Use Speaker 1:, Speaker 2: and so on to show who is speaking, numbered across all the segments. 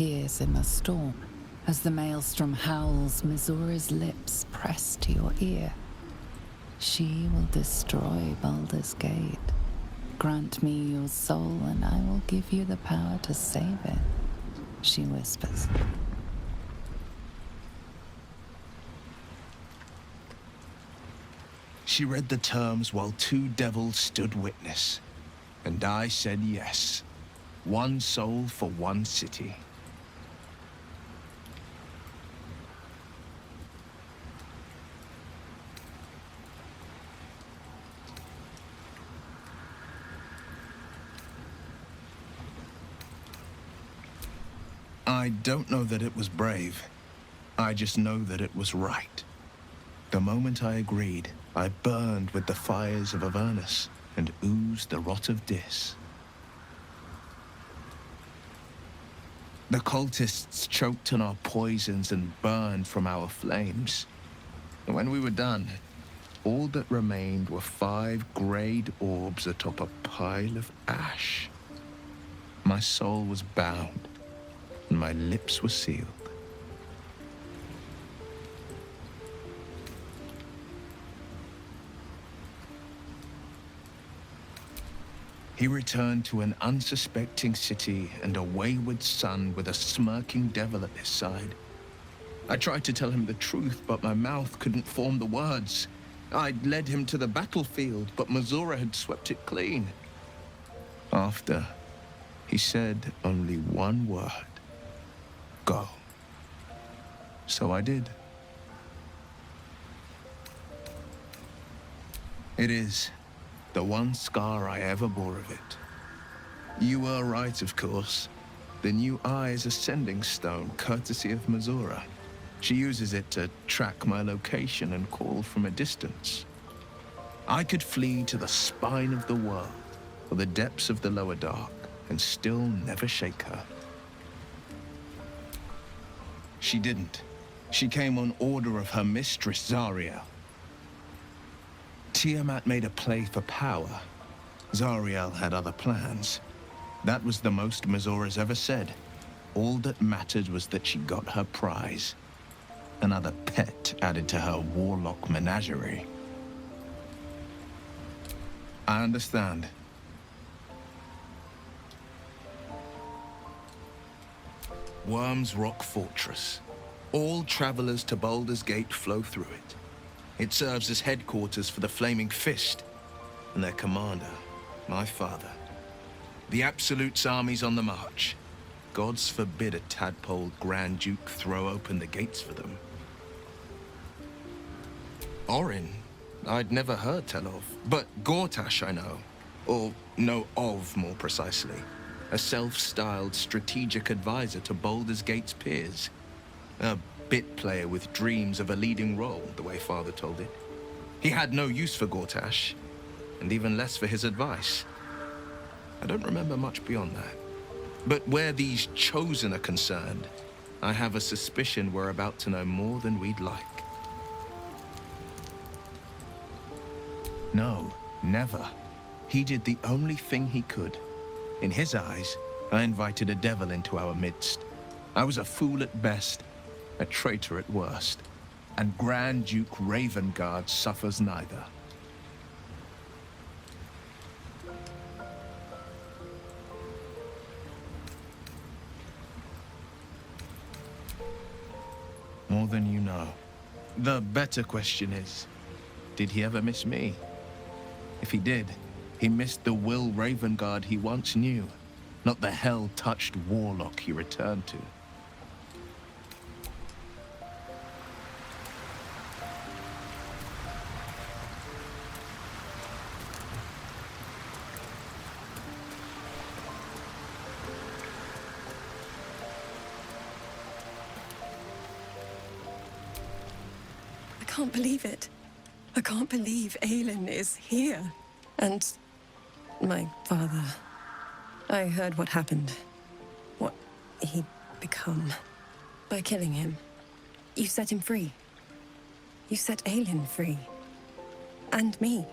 Speaker 1: disappears in the storm. As the maelstrom howls, Mizura's lips press to your ear. She will destroy Baldur's Gate. Grant me your soul, and I will give you the power to save it, she whispers.
Speaker 2: She read the terms while two devils stood witness, and I said yes. One soul for one city. I don't know that it was brave. I just know that it was right. The moment I agreed, I burned with the fires of Avernus and oozed the rot of Dis. The cultists choked on our poisons and burned from our flames. And when we were done, all that remained were 5 greyed orbs atop a pile of ash. My soul was bound, and my lips were sealed. He returned to an unsuspecting city and a wayward son with a smirking devil at his side. I tried to tell him the truth, but my mouth couldn't form the words. I'd led him to the battlefield, but Mizura had swept it clean. After, he said only one word. Go. So I did. It is the one scar I ever bore of it. You were right, of course. The new eye is a sending stone, courtesy of Mizura. She uses it to track my location and call from a distance. I could flee to the spine of the world, or the depths of the lower dark, and still never shake her. She didn't. She came on order of her mistress, Zariel. Tiamat made a play for power. Zariel had other plans. That was the most Mizura's ever said. All that mattered was that she got her prize. Another pet added to her warlock menagerie. I understand. Worm's Rock Fortress. All travelers to Baldur's Gate flow through it. It serves as headquarters for the Flaming Fist and their commander, my father. The Absolute's army's on the march. Gods forbid a tadpole Grand Duke throw open the gates for them. Orin, I'd never heard tell of, but Gortash I know. Or know of, more precisely. A self-styled strategic advisor to Baldur's Gate's peers. A bit player with dreams of a leading role, the way Father told it. He had no use for Gortash, and even less for his advice. I don't remember much beyond that. But where these Chosen are concerned, I have a suspicion we're about to know more than we'd like. No, never. He did the only thing he could. In his eyes, I invited a devil into our midst. I was a fool at best, a traitor at worst, and Grand Duke Ravengard suffers neither. More than you know. The better question is, did he ever miss me? If he did, he missed the Wyll Ravengard he once knew, not the hell-touched warlock he returned to.
Speaker 3: I can't believe it. I can't believe Aelin is here. And my father. I heard what happened. What he'd become. By killing him. You set him free. You set Aelin free. And me.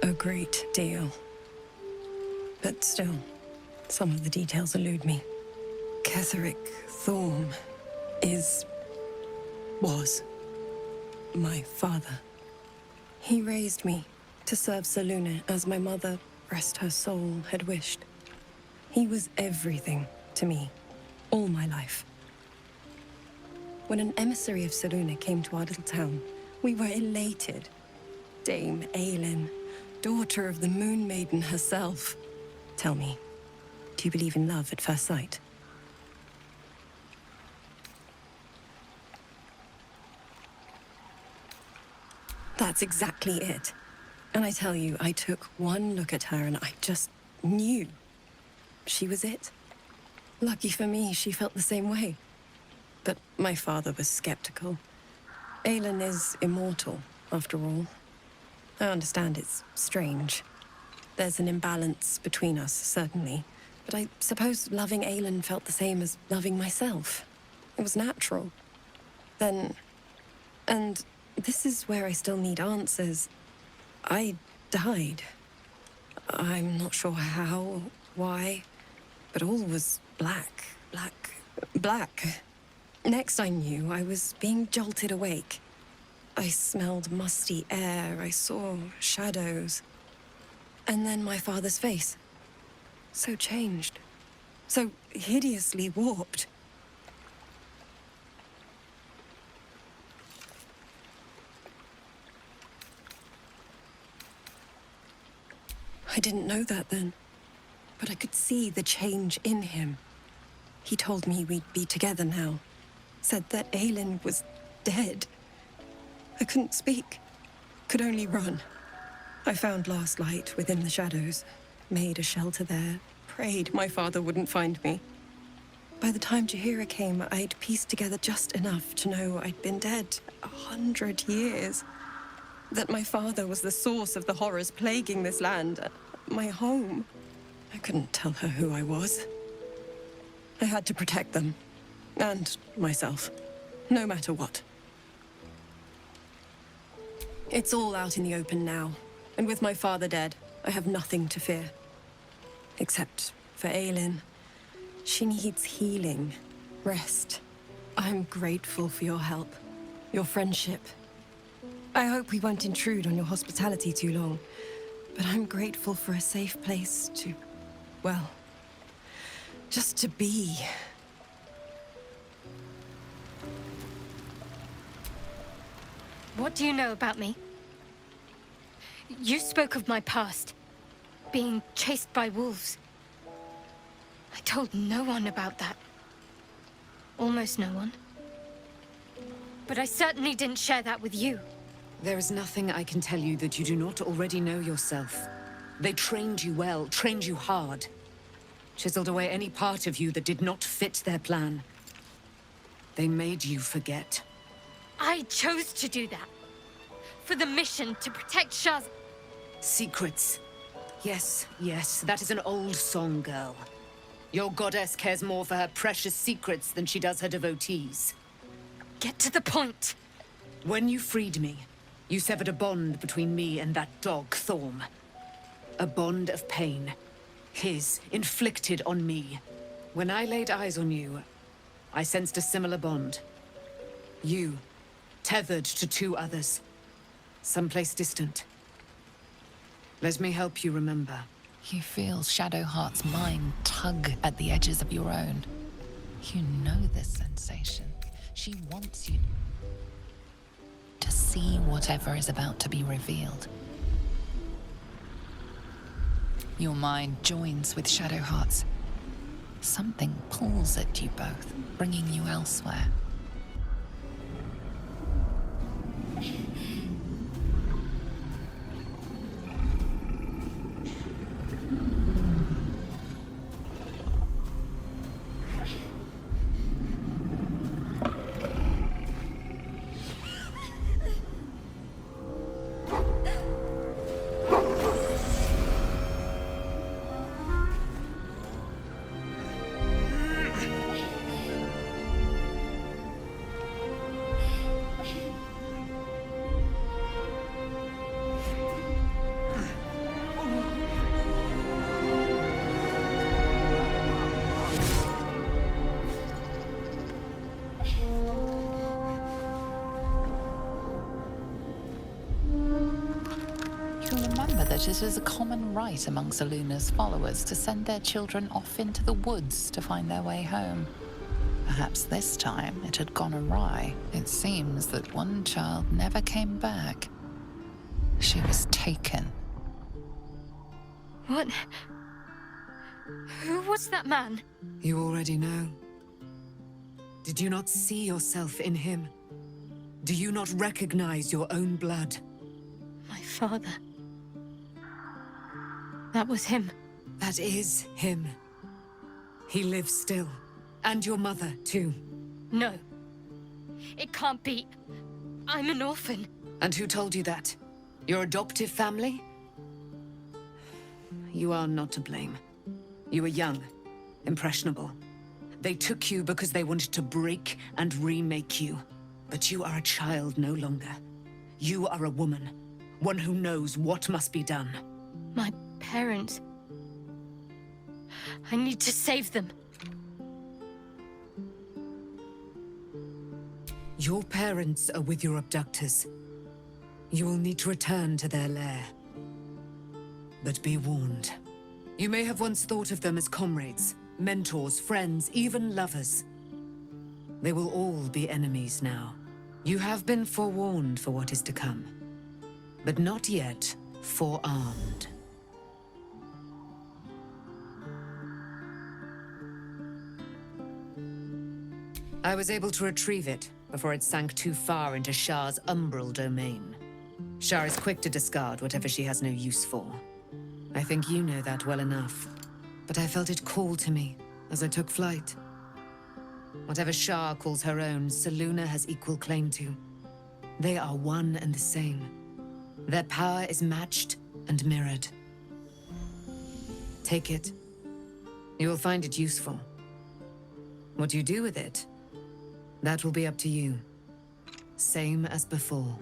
Speaker 3: a great deal. But still, some of the details elude me. Ketheric Thorm was my father. He raised me to serve Selûne as my mother, rest her soul, had wished. He was everything to me, all my life. When an emissary of Selûne came to our little town, we were elated. Dame Aelin, daughter of the Moon Maiden herself. Tell me, do you believe in love at first sight? That's exactly it. And I tell you, I took one look at her and I just knew she was it. Lucky for me, she felt the same way. But my father was skeptical. Aelin is immortal, after all. I understand it's strange. There's an imbalance between us, certainly. But I suppose loving Aelin felt the same as loving myself. It was natural. Then... And this is where I still need answers. I died. I'm not sure how, why, but all was black. Next I knew, I was being jolted awake. I smelled musty air, I saw shadows. And then my father's face. So changed. So hideously warped. I didn't know that then, but I could see the change in him. He told me we'd be together now. Said that Aelin was dead. I couldn't speak. Could only run. I found last light within the shadows. Made a shelter there. Prayed my father wouldn't find me. By the time Jaheira came, I'd pieced together just enough to know I'd been dead 100 years. That my father was the source of the horrors plaguing this land. My home. I couldn't tell her who I was. I had to protect them. And myself. No matter what. It's all out in the open now. And with my father dead, I have nothing to fear. Except for Aelin. She needs healing. Rest. I'm grateful for your help. Your friendship. I hope we won't intrude on your hospitality too long. But I'm grateful for a safe place to... well... just to be.
Speaker 4: What do you know about me? You spoke of my past. Being chased by wolves. I told no one about that. Almost no one. But I certainly didn't share that with you.
Speaker 5: There is nothing I can tell you that you do not already know yourself. They trained you well, trained you hard. Chiseled away any part of you that did not fit their plan. They made you forget.
Speaker 4: I chose to do that. For the mission to protect Shaz.
Speaker 5: Secrets. Yes, yes, that is an old song, girl. Your goddess cares more for her precious secrets than she does her devotees.
Speaker 4: Get to the point.
Speaker 5: When you freed me, you severed a bond between me and that dog, Thorm. A bond of pain. His, inflicted on me. When I laid eyes on you, I sensed a similar bond. You, tethered to two others. Someplace distant. Let me help you remember.
Speaker 1: You feel Shadowheart's mind tug at the edges of your own. You know this sensation. She wants you to see whatever is about to be revealed. Your mind joins with Shadowheart's. Something pulls at you both, bringing you elsewhere. that it is a common rite among Luna's followers to send their children off into the woods to find their way home. Perhaps this time it had gone awry. It seems that one child never came back. She was taken.
Speaker 4: What? Who was that man?
Speaker 5: You already know. Did you not see yourself in him? Do you not recognize your own blood?
Speaker 4: My father. That was him.
Speaker 5: That is him. He lives still. And your mother, too.
Speaker 4: No. It can't be. I'm an orphan.
Speaker 5: And who told you that? Your adoptive family? You are not to blame. You were young, impressionable. They took you because they wanted to break and remake you. But you are a child no longer. You are a woman, one who knows what must be done.
Speaker 4: My parents. I need to save them.
Speaker 5: Your parents are with your abductors. You will need to return to their lair. But be warned. You may have once thought of them as comrades, mentors, friends, even lovers. They will all be enemies now. You have been forewarned for what is to come, but not yet forearmed. I was able to retrieve it before it sank too far into Shah's umbral domain. Shah is quick to discard whatever she has no use for. I think you know that well enough. But I felt it call to me as I took flight. Whatever Shah calls her own, Selûne has equal claim to. They are one and the same. Their power is matched and mirrored. Take it. You will find it useful. What you do with it, that will be up to you. Same as before.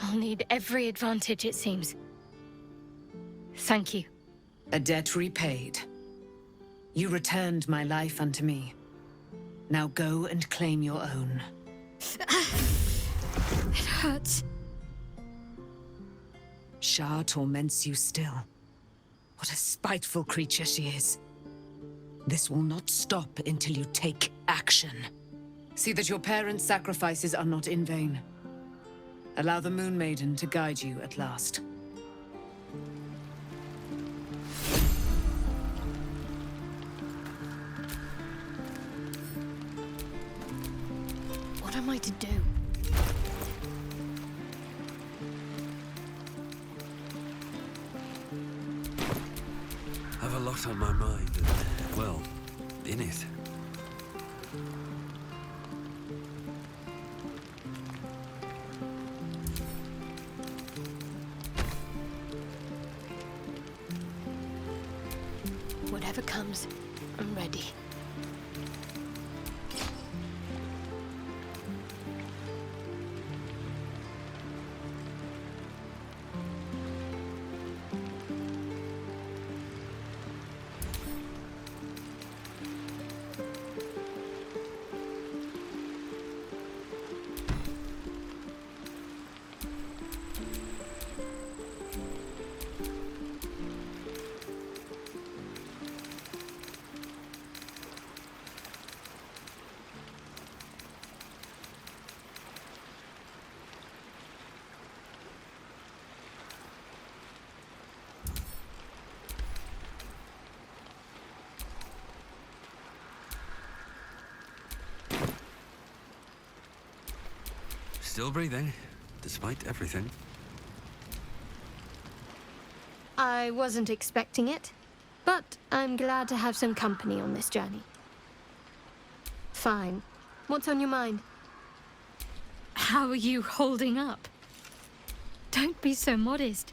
Speaker 4: I'll need every advantage, it seems. Thank you.
Speaker 5: A debt repaid. You returned my life unto me. Now go and claim your own.
Speaker 4: It hurts.
Speaker 5: Shah torments you still. What a spiteful creature she is. This will not stop until you take action. See that your parents' sacrifices are not in vain. Allow the Moon Maiden to guide you at last.
Speaker 4: What am I to do?
Speaker 6: Have a lot on my mind, and, well, in it.
Speaker 4: Whatever comes, I'm ready.
Speaker 6: Still breathing, despite everything.
Speaker 4: I wasn't expecting it, but I'm glad to have some company on this journey. Fine. What's on your mind? How are you holding up? Don't be so modest.